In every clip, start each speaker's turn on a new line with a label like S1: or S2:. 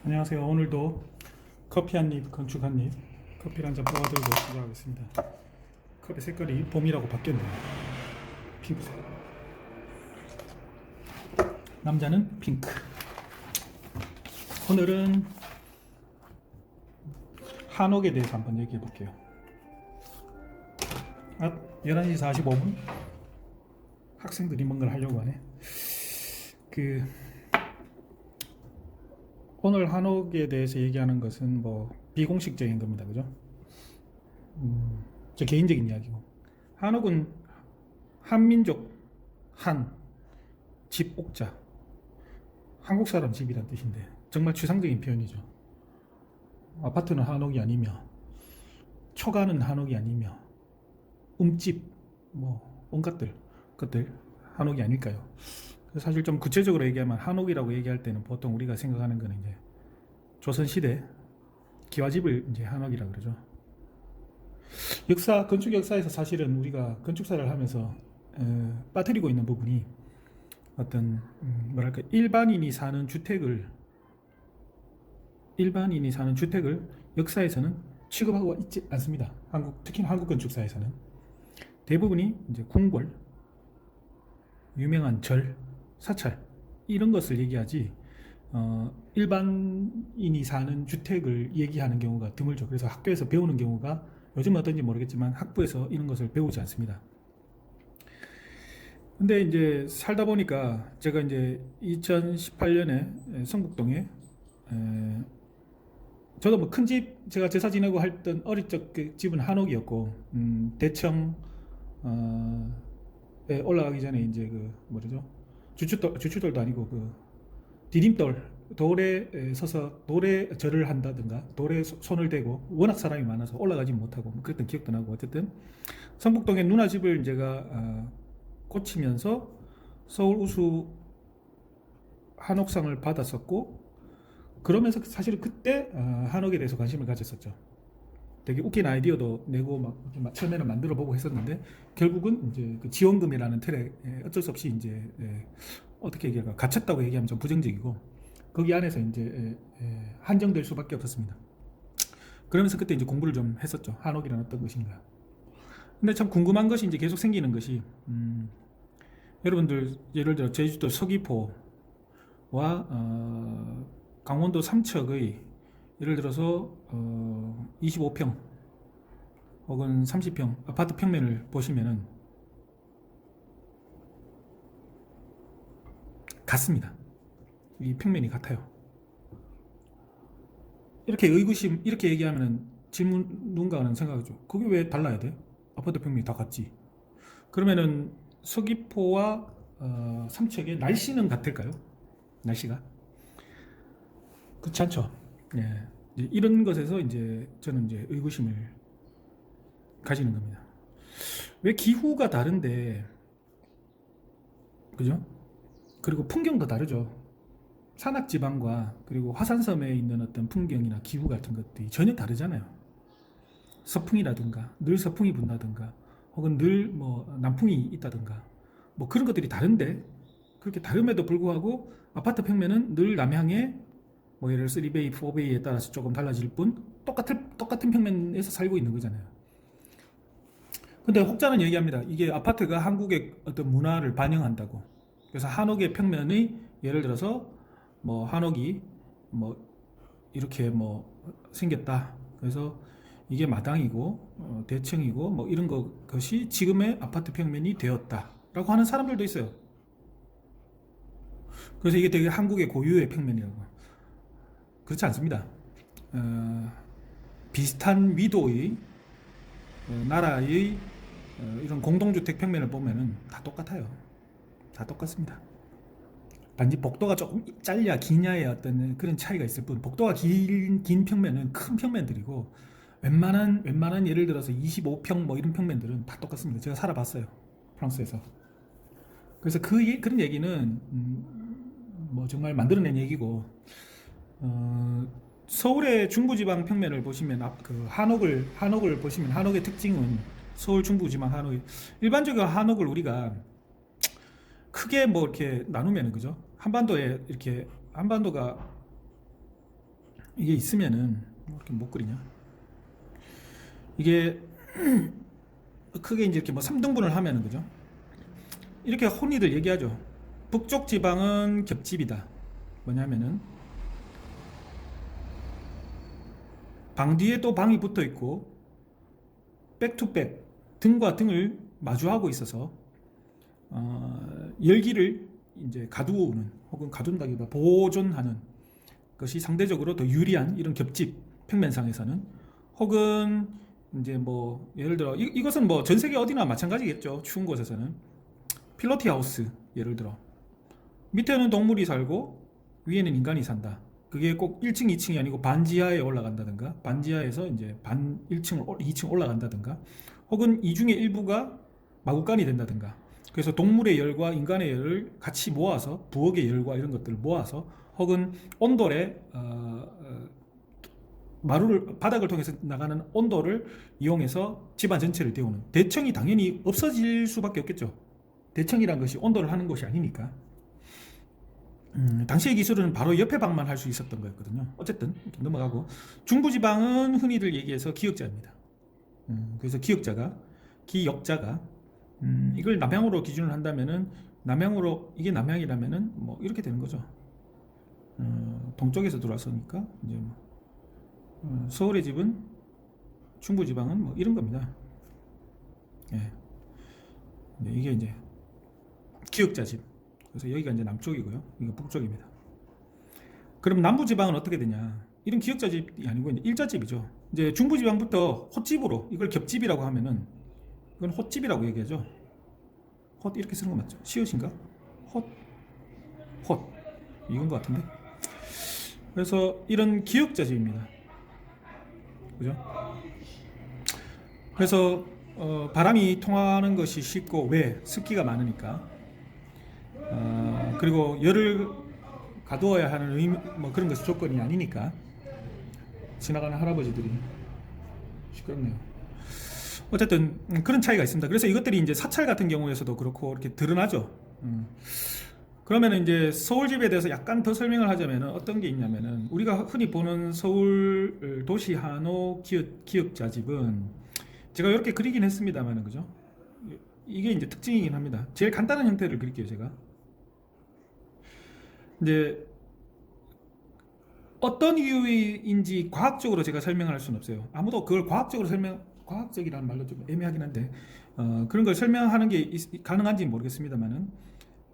S1: 안녕하세요. 오늘도 커피 한 입, 건축 한 입, 커피를 한 잔 뽑아들고 시작하겠습니다. 컵의 색깔이 봄이라고 바뀌었네요. 핑크색. 남자는 핑크. 오늘은 한옥에 대해서 한번 얘기해 볼게요. 11시 45분? 학생들이 뭔가를 하려고 하네. 오늘 한옥에 대해서 얘기하는 것은 뭐 비공식적인 겁니다. 그죠? 제 개인적인 이야기고. 한옥은 한민족, 집, 옥자. 한국 사람 집이란 뜻인데 정말 추상적인 표현이죠. 아파트는 한옥이 아니며 초가는 한옥이 아니며 집, 뭐 온갖 것들 한옥이 아닐까요? 사실 좀 구체적으로 얘기하면 한옥이라고 얘기할 때는 보통 우리가 생각하는 거는 이제 조선시대 기와집을 이제 한옥이라고 그러죠. 건축 역사에서 사실은 우리가 건축사를 하면서 빠뜨리고 있는 부분이 어떤 뭐랄까 일반인이 사는 주택을 역사에서는 취급하고 있지 않습니다. 특히 한국 건축사에서는 대부분이 이제 궁궐, 유명한 절, 사찰 이런 것을 얘기하지 일반인이 사는 주택을 얘기하는 경우가 드물죠. 그래서 학교에서 배우는 경우가 요즘은 어떤지 모르겠지만 학부에서 이런 것을 배우지 않습니다. 근데 이제 살다 보니까 제가 이제 2018년에 성북동에 저도 뭐 큰 집, 제가 제사 지내고 했던 어릴 적 그 집은 한옥이었고 대청 올라가기 전에 이제 그 뭐죠? 주춧돌도 아니고 그 디딤돌 돌에 서서 돌에 절을 한다든가 돌에 손을 대고 워낙 사람이 많아서 올라가지 못하고 뭐 그랬던 기억도 나고 어쨌든 성북동에 누나 집을 제가 고치면서 서울 우수 한옥상을 받았었고 그러면서 사실 그때 한옥에 대해서 관심을 가졌었죠. 되게 웃긴 아이디어도 내고 막 처음에는 만들어 보고 했었는데 결국은 이제 그 지원금이라는 틀에 어쩔 수 없이 이제 어떻게 얘기할까 갇혔다고 얘기하면 좀 부정적이고 거기 안에서 이제 한정될 수밖에 없었습니다. 그러면서 그때 이제 공부를 좀 했었죠. 한옥이란 어떤 것인가. 근데 참 궁금한 것이 이제 계속 생기는 것이 여러분들 예를 들어 제주도 서귀포와 강원도 삼척의 예를 들어서 25평 혹은 30평 아파트 평면을 보시면은 같습니다. 이 평면이 같아요. 이렇게 얘기하면은 누군가는 생각하죠. 그게 왜 달라야 돼? 아파트 평면이 다 같지. 그러면은 서귀포와 삼척의 날씨는 같을까요? 날씨가? 그렇지 않죠. 예. 이런 것에서 이제 저는 이제 의구심을 가지는 겁니다. 왜 기후가 다른데, 그죠? 그리고 풍경도 다르죠. 산악지방과 그리고 화산섬에 있는 어떤 풍경이나 기후 같은 것들이 전혀 다르잖아요. 서풍이라든가 늘 서풍이 분다든가 혹은 늘 뭐 남풍이 있다든가 뭐 그런 것들이 다른데 그렇게 다름에도 불구하고 아파트 평면은 늘 남향에 뭐 예를 들어 3베이, 4베이에 따라서 조금 달라질 뿐 똑같은 평면에서 살고 있는 거잖아요. 근데 혹자는 얘기합니다. 이게 아파트가 한국의 어떤 문화를 반영한다고. 그래서 한옥의 평면이 예를 들어서 뭐 한옥이 뭐 이렇게 뭐 생겼다. 그래서 이게 마당이고 대청이고 뭐 이런 것이 지금의 아파트 평면이 되었다라고 하는 사람들도 있어요. 그래서 이게 되게 한국의 고유의 평면이라고. 그렇지 않습니다. 비슷한 위도의 나라의 이런 공동주택 평면을 보면은 다 똑같아요. 다 똑같습니다. 단지 복도가 조금 짧냐 기냐의 어떤 그런 차이가 있을 뿐 복도가 긴 평면은 큰 평면들이고 웬만한 예를 들어서 25평 뭐 이런 평면들은 다 똑같습니다. 제가 살아봤어요. 프랑스에서. 그래서 그런 얘기는 뭐 정말 만들어낸 얘기고 서울의 중부지방 평면을 보시면 그 한옥을 보시면 한옥의 특징은 서울 중부지방 한옥 일반적으로 한옥을 우리가 크게 뭐 이렇게 나누면은 그죠? 한반도에 이렇게 한반도가 이게 있으면은 뭐 이렇게 못 그리냐? 이게 크게 이제 이렇게 뭐 3등분을 하면은 그죠? 이렇게 흔히들 얘기하죠. 북쪽 지방은 겹집이다. 뭐냐면은 방 뒤에 또 방이 붙어 있고 백투백 등과 등을 마주하고 있어서 열기를 이제 가두는 혹은 가둔다기보다 보존하는 것이 상대적으로 더 유리한 이런 겹집 평면상에서는 혹은 이제 뭐 예를 들어 이것은 뭐 전 세계 어디나 마찬가지겠죠. 추운 곳에서는 필로티 하우스 예를 들어 밑에는 동물이 살고 위에는 인간이 산다. 그게 꼭 1층, 2층이 아니고 반지하에 올라간다든가 반지하에서 이제 반 1층, 2층 올라간다든가 혹은 이 중에 일부가 마구간이 된다든가 그래서 동물의 열과 인간의 열을 같이 모아서 부엌의 열과 이런 것들을 모아서 혹은 온돌에 마루를 바닥을 통해서 나가는 온도를 이용해서 집안 전체를 데우는 대청이 당연히 없어질 수밖에 없겠죠. 대청이란 것이 온도를 하는 것이 아니니까. 당시의 기술은 바로 옆에 방만 할 수 있었던 거였거든요. 어쨌든 넘어가고 중부지방은 흔히들 얘기해서 기역자입니다. 그래서 기역자가 이걸 남향으로 기준을 한다면은 남향으로 이게 남향이라면은 뭐 이렇게 되는 거죠. 동쪽에서 들어왔으니까 이제 뭐 서울의 집은 중부지방은 뭐 이런 겁니다. 예. 이게 이제 기역자 집. 그래서 여기가 이제 남쪽이고요. 이거 북쪽입니다. 그럼 남부지방은 어떻게 되냐? 이런 기역자집이 아니고 이제 일자집이죠. 이제 중부지방부터 헛집으로 이걸 겹집이라고 하면은 이건 헛집이라고 얘기하죠. 헛 이렇게 쓰는 거 맞죠? 시옷인가? 헛 이건 것 같은데. 그래서 이런 기역자집입니다. 그죠? 그래서 바람이 통하는 것이 쉽고 왜 습기가 많으니까. 그리고 열을 가두어야 하는 뭐 그런 것이 조건이 아니니까. 지나가는 할아버지들이 시끄럽네요. 어쨌든 그런 차이가 있습니다. 그래서 이것들이 이제 사찰 같은 경우에서도 그렇고 이렇게 드러나죠. 그러면 이제 서울집에 대해서 약간 더 설명을 하자면 어떤 게 있냐면은 우리가 흔히 보는 서울 도시 한옥 기역자 집은 제가 이렇게 그리긴 했습니다만은 그죠? 이게 이제 특징이긴 합니다. 제일 간단한 형태를 그릴게요, 제가. 이제 어떤 이유인지 과학적으로 제가 설명을 할 수는 없어요. 아무도 그걸 과학적이라는 말도 좀 애매하긴 한데 그런 걸 설명하는 게 가능한지 모르겠습니다만은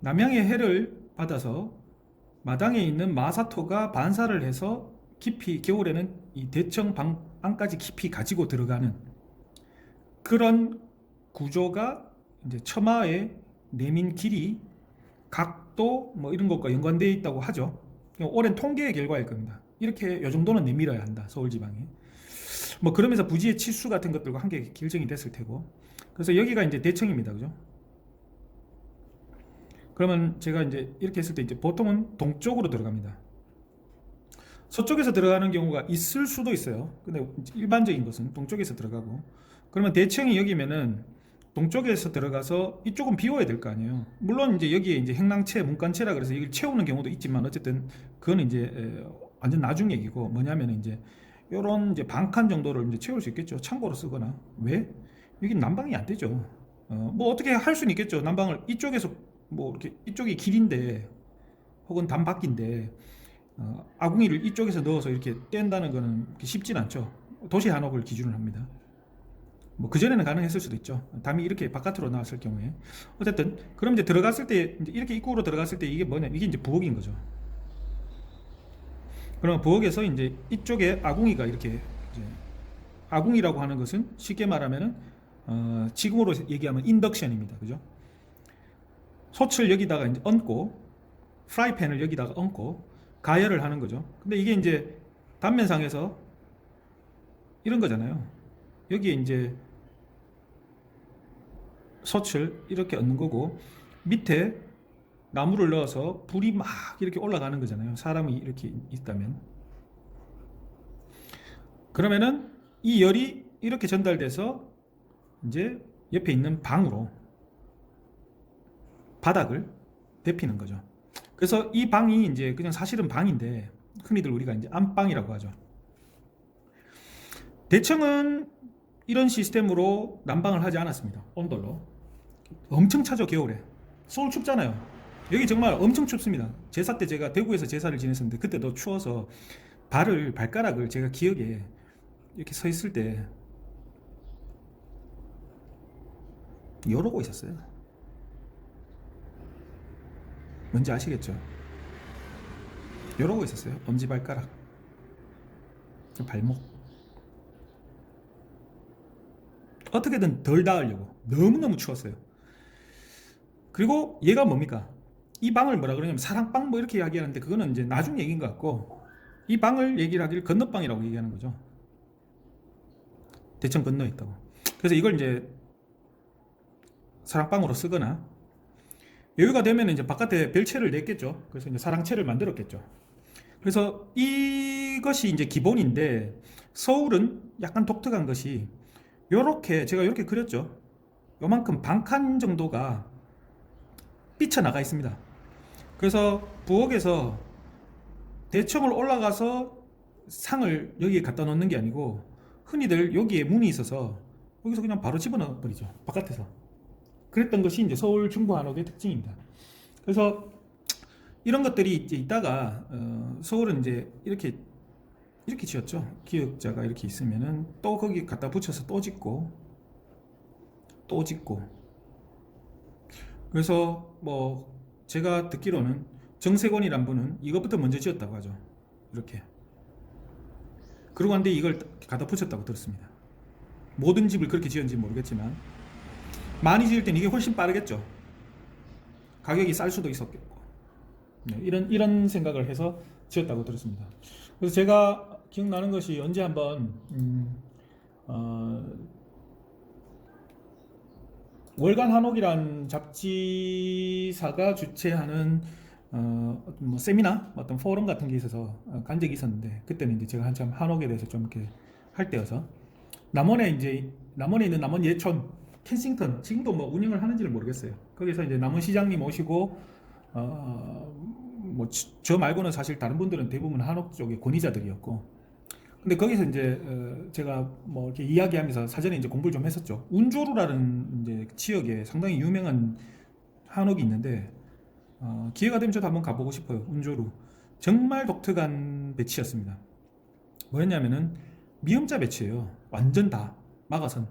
S1: 남양의 해를 받아서 마당에 있는 마사토가 반사를 해서 깊이 겨울에는 이 대청 방 안까지 깊이 가지고 들어가는 그런 구조가 이제 처마의 내민 길이 각도 뭐 이런 것과 연관되어 있다고 하죠. 오랜 통계의 결과일 겁니다. 이렇게 요 정도는 내밀어야 한다. 서울지방에. 뭐 그러면서 부지의 치수 같은 것들과 함께 결정이 됐을 테고. 그래서 여기가 이제 대청입니다. 그죠? 그러면 제가 이제 이렇게 했을 때 이제 보통은 동쪽으로 들어갑니다. 서쪽에서 들어가는 경우가 있을 수도 있어요. 근데 일반적인 것은 동쪽에서 들어가고. 그러면 대청이 여기면은 동쪽에서 들어가서 이쪽은 비워야 될 거 아니에요. 물론 이제 여기에 이제 행랑채, 문간채라 그래서 이걸 채우는 경우도 있지만 어쨌든 그건 이제 완전 나중 얘기고 뭐냐면 이제 요런 이제 반칸 정도를 이제 채울 수 있겠죠. 창고로 쓰거나. 왜? 여기 난방이 안 되죠. 뭐 어떻게 할 수는 있겠죠. 난방을 이쪽에서 뭐 이렇게 이쪽이 길인데 혹은 단바퀴인데 아궁이를 이쪽에서 넣어서 이렇게 뗀다는 거는 쉽진 않죠. 도시 한옥을 기준으로 합니다. 뭐 그전에는 가능했을 수도 있죠. 담이 이렇게 바깥으로 나왔을 경우에. 어쨌든 그럼 이제 들어갔을 때 이제 이렇게 입구로 들어갔을 때 이게 뭐냐? 이게 이제 부엌인 거죠. 그러면 부엌에서 이제 이쪽에 아궁이가 이렇게 이제 아궁이라고 하는 것은 쉽게 말하면은 지금으로 얘기하면 인덕션입니다. 그죠? 솥을 여기다가 이제 얹고 프라이팬을 여기다가 얹고 가열을 하는 거죠. 근데 이게 이제 단면상에서 이런 거잖아요. 여기에 이제 솥을 이렇게 얹는 거고 밑에 나무를 넣어서 불이 막 이렇게 올라가는 거잖아요. 사람이 이렇게 있다면. 그러면은 이 열이 이렇게 전달돼서 이제 옆에 있는 방으로 바닥을 데피는 거죠. 그래서 이 방이 이제 그냥 사실은 방인데 흔히들 우리가 이제 안방이라고 하죠. 대청은 이런 시스템으로 난방을 하지 않았습니다. 온돌로. 엄청 차죠, 겨울에. 서울 춥잖아요. 여기 정말 엄청 춥습니다. 제사 때 제가 대구에서 제사를 지냈었는데 그때도 추워서 발가락을 제가 기억에 이렇게 서 있을 때 이러고 있었어요. 뭔지 아시겠죠? 이러고 있었어요. 엄지발가락, 발목. 어떻게든 덜 닿으려고. 너무너무 추웠어요. 그리고 얘가 뭡니까? 이 방을 뭐라 그러냐면 사랑방 뭐 이렇게 이야기하는데 그거는 이제 나중 얘기인 것 같고, 이 방을 얘기를 하길 건너방이라고 얘기하는 거죠. 대청 건너에 있다고. 그래서 이걸 이제 사랑방으로 쓰거나 여유가 되면 이제 바깥에 별채를 냈겠죠. 그래서 이제 사랑채를 만들었겠죠. 그래서 이것이 이제 기본인데, 서울은 약간 독특한 것이 요렇게 제가 이렇게 그렸죠. 요만큼 반칸 정도가 삐쳐나가 있습니다. 그래서 부엌에서 대청을 올라가서 상을 여기에 갖다 놓는 게 아니고, 흔히들 여기에 문이 있어서 여기서 그냥 바로 집어넣어 버리죠, 바깥에서. 그랬던 것이 이제 서울 중부 한옥의 특징입니다. 그래서 이런 것들이 이제 있다가 서울은 이제 이렇게 지었죠. 기역자가 이렇게 있으면은 또 거기 갖다 붙여서 또 짓고 또 짓고. 그래서 뭐 제가 듣기로는 정세권이란 분은 이것부터 먼저 지었다고 하죠. 이렇게. 그러고 한데 이걸 갖다 붙였다고 들었습니다. 모든 집을 그렇게 지었는지 모르겠지만 많이 지을 땐 이게 훨씬 빠르겠죠. 가격이 쌀 수도 있었겠고. 네, 이런 생각을 해서 지었다고 들었습니다. 그래서 제가 기억나는 것이 언제 한번 월간 한옥이란 잡지사가 주최하는 뭐 세미나, 어떤 포럼 같은 게 있어서 간 적이 있었는데, 그때는 이제 제가 한참 한옥에 대해서 좀 이렇게 할 때여서 남원에 있는 남원 예촌 켄싱턴, 지금도 뭐 운영을 하는지를 모르겠어요. 거기서 이제 남원 시장님 오시고 뭐 저 말고는 사실 다른 분들은 대부분 한옥 쪽의 권위자들이었고, 근데 거기서 이제 제가 뭐 이렇게 이야기하면서 사전에 이제 공부를 좀 했었죠. 운조루라는 이제 지역에 상당히 유명한 한옥이 있는데, 기회가 되면 저도 한번 가보고 싶어요. 운조루. 정말 독특한 배치였습니다. 뭐였냐면은 미음자 배치예요. 완전 다 막아선.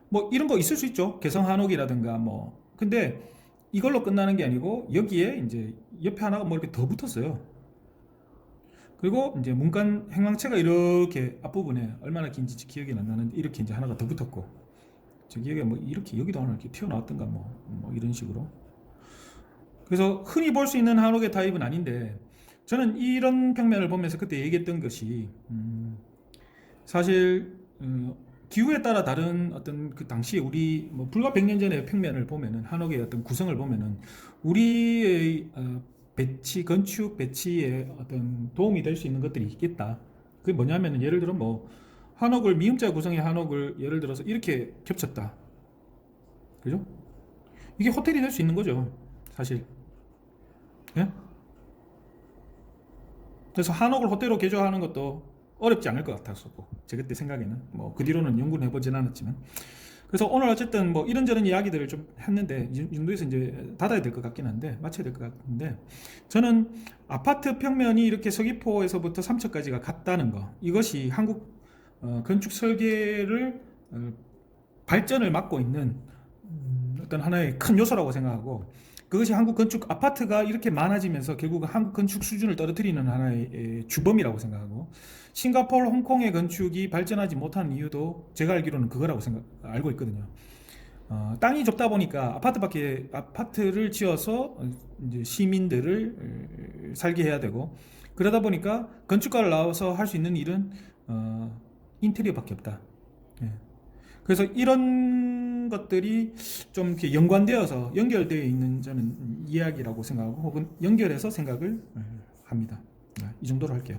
S1: 뭐 이런 거 있을 수 있죠. 개성 한옥이라든가 뭐. 근데 이걸로 끝나는 게 아니고 여기에 이제 옆에 하나가 뭐 이렇게 더 붙었어요. 그리고 이제 문간 행왕채가 이렇게 앞부분에 얼마나 긴지 기억이 안 나는데 이렇게 이제 하나가 더 붙었고, 저 기억에 뭐 이렇게 여기도 하나 이렇게 튀어나왔던가 뭐 이런 식으로. 그래서 흔히 볼 수 있는 한옥의 타입은 아닌데, 저는 이런 평면을 보면서 그때 얘기했던 것이 사실 기후에 따라 다른 어떤 그 당시에 우리 뭐 불과 100년 전의 평면을 보면은, 한옥의 어떤 구성을 보면은 우리의 건축 배치에 어떤 도움이 될 수 있는 것들이 있겠다. 그게 뭐냐면은 예를 들어 뭐 한옥을 미음자 구성의 한옥을 예를 들어서 이렇게 겹쳤다. 그죠? 이게 호텔이 될 수 있는 거죠, 사실. 예? 그래서 한옥을 호텔로 개조하는 것도 어렵지 않을 것 같았었고, 제 그때 생각에는 뭐 그 뒤로는 연구는 해보진 않았지만. 그래서 오늘 어쨌든 뭐 이런저런 이야기들을 좀 했는데, 이 정도에서 이제 닫아야 될 것 같긴 한데, 마쳐야 될 것 같은데, 저는 아파트 평면이 이렇게 서귀포에서부터 삼척까지가 같다는 거, 이것이 한국 건축 설계를 발전을 막고 있는 어떤 하나의 큰 요소라고 생각하고, 그것이 한국 건축 아파트가 이렇게 많아지면서 결국 한국 건축 수준을 떨어뜨리는 하나의 주범이라고 생각하고, 싱가포르, 홍콩의 건축이 발전하지 못하는 이유도 제가 알기로는 그거라고 알고 있거든요. 땅이 좁다 보니까 아파트를 지어서 이제 시민들을 살게 해야 되고, 그러다 보니까 건축가를 나와서 할 수 있는 일은 인테리어밖에 없다. 예. 그래서 이런 것들이 좀 이렇게 연관되어서 연결되어 있는 저는 이야기라고 생각하고, 혹은 연결해서 생각을 합니다. 이 정도로 할게요.